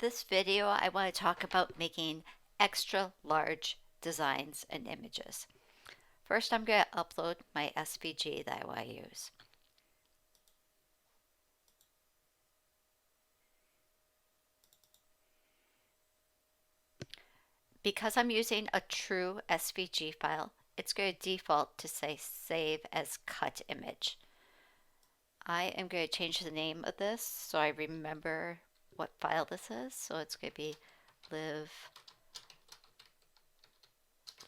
this video, I want to talk about making extra large designs and images. First, I'm going to upload my SVG that I want to use. Because I'm using a true SVG file, it's going to default to say save as cut image. I am going to change the name of this so I remember what file this is. So it's going to be live,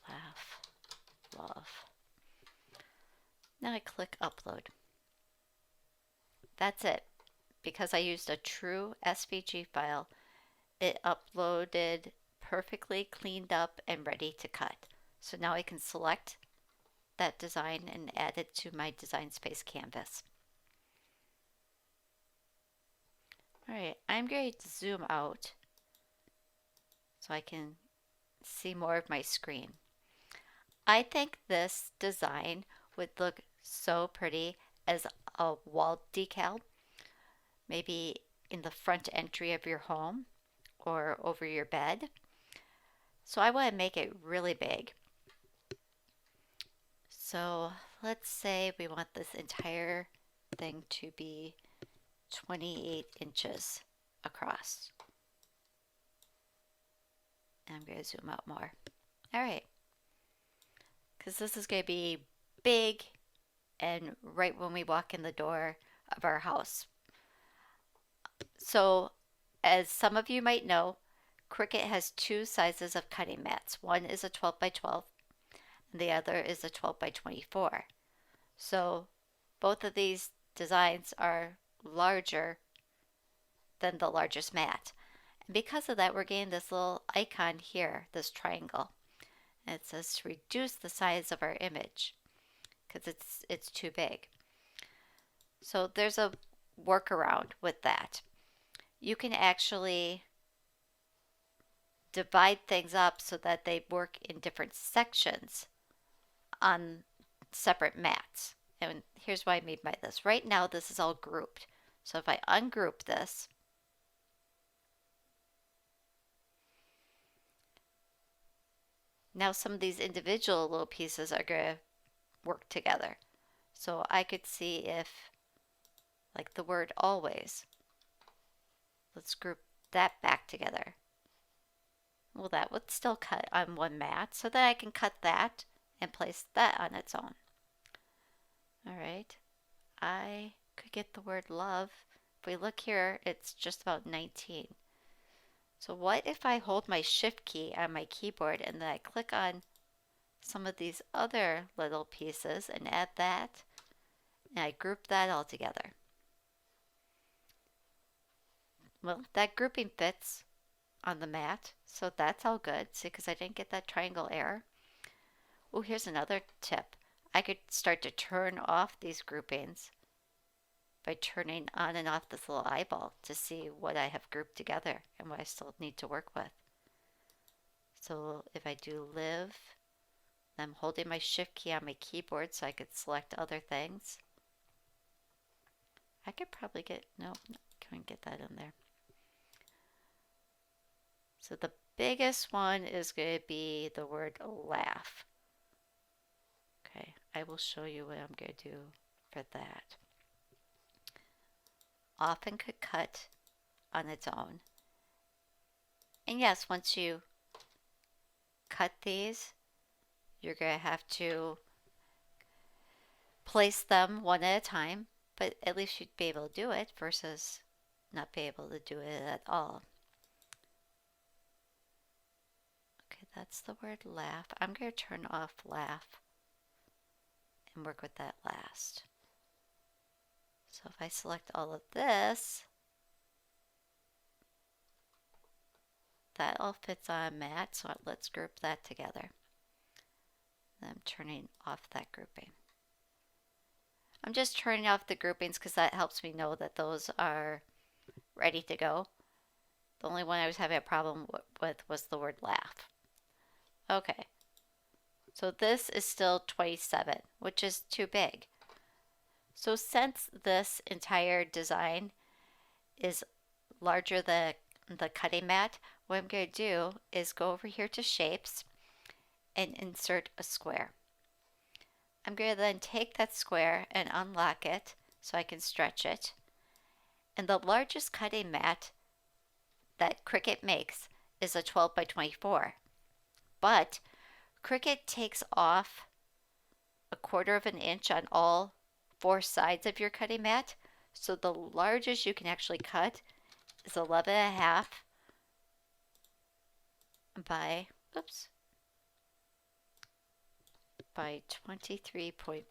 laugh, love. Now I click upload. That's it. Because I used a true SVG file, it uploaded perfectly cleaned up and ready to cut. So now I can select that design and add it to my design space canvas. Alright, I'm going to zoom out so I can see more of my screen. I think this design would look so pretty as a wall decal, maybe in the front entry of your home or over your bed. So I want to make it really big. So let's say we want this entire thing to be 28 inches across. And I'm going to zoom out more. All right. Because this is going to be big and right when we walk in the door of our house. So as some of you might know, Cricut has two sizes of cutting mats. One is a 12 by 12 and the other is a 12 by 24. So both of these designs are larger than the largest mat. And because of that, we're getting this little icon here, this triangle. And it says to reduce the size of our image because it's too big. So there's a workaround with that. You can actually divide things up so that they work in different sections on separate mats. And here's what I mean by this. Right now, this is all grouped. So if I ungroup this, now some of these individual little pieces are going to work together. So I could see if, like the word always, let's group that back together. Well, that would still cut on one mat, so then I can cut that and place that on its own. All right, I could get the word love. If we look here, it's just about 19. So what if I hold my shift key on my keyboard and then I click on some of these other little pieces and add that, and I group that all together? Well, that grouping fits on the mat, so that's all good. See, because I didn't get that triangle error. Oh, here's another tip. I could start to turn off these groupings by turning on and off this little eyeball to see what I have grouped together and what I still need to work with. So if I do live, I'm holding my shift key on my keyboard so I could select other things. I could probably get, no, can't get that in there. So the biggest one is going to be the word laugh. Okay, I will show you what I'm going to do for that. Often could cut on its own. And yes, once you cut these, you're going to have to place them one at a time, but at least you'd be able to do it versus not be able to do it at all. Okay, that's the word laugh. I'm going to turn off laugh and work with that last. So if I select all of this, that all fits on a mat, so let's group that together. And I'm turning off that grouping. I'm just turning off the groupings because that helps me know that those are ready to go. The only one I was having a problem with was the word laugh. Okay, so this is still 27, which is too big. So since this entire design is larger than the cutting mat, what I'm going to do is go over here to shapes and insert a square. I'm going to then take that square and unlock it so I can stretch it. And the largest cutting mat that Cricut makes is a 12 by 24. But Cricut takes off a quarter of an inch on all four sides of your cutting mat. So the largest you can actually cut is 11 and a half by, oops, by 23.5.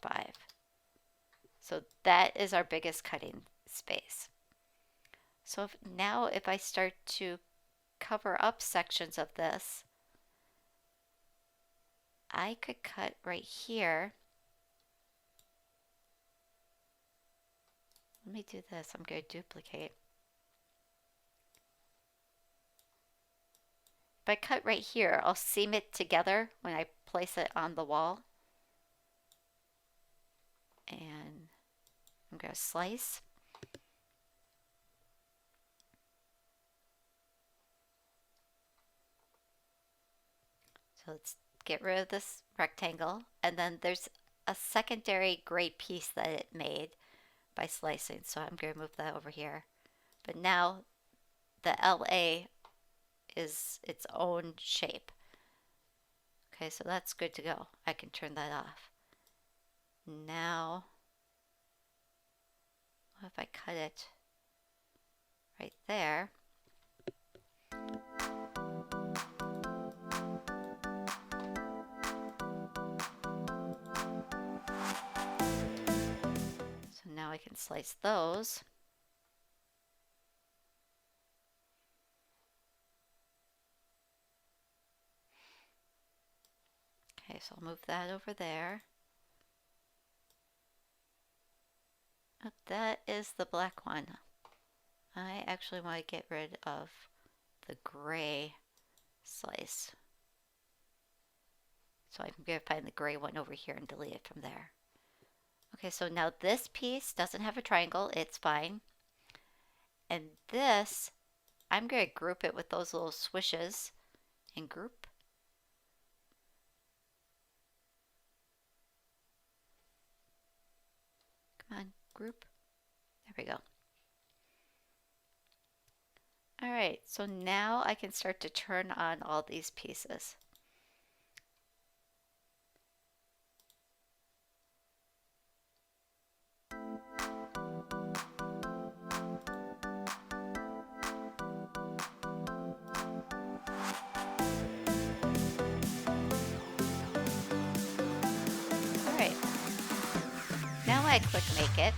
So that is our biggest cutting space. So now if I start to cover up sections of this, I could cut right here. Let me do this. I'm going to duplicate. If I cut right here, I'll seam it together when I place it on the wall. And I'm going to slice. So let's get rid of this rectangle. And then there's a secondary gray piece that it made by slicing. So I'm going to move that over here. But now the LA is its own shape. Okay, so that's good to go. I can turn that off. Now, what if I cut it right there? So now I can slice those. Okay, so I'll move that over there. Oh, that is the black one. I actually want to get rid of the gray slice. So I'm going to find the gray one over here and delete it from there. Okay, so now this piece doesn't have a triangle. It's fine. And this, I'm going to group it with those little swishes and group. Come on, group. There we go. All right, so now I can start to turn on all these pieces. All right, now I click Make It.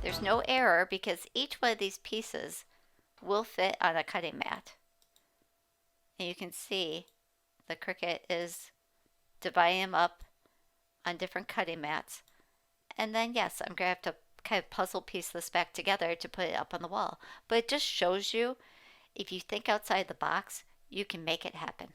There's no error because each one of these pieces will fit on a cutting mat. And you can see the Cricut is dividing them up on different cutting mats. And then yes, I'm going to have to kind of puzzle piece this back together to put it up on the wall. But it just shows you, if you think outside the box, you can make it happen.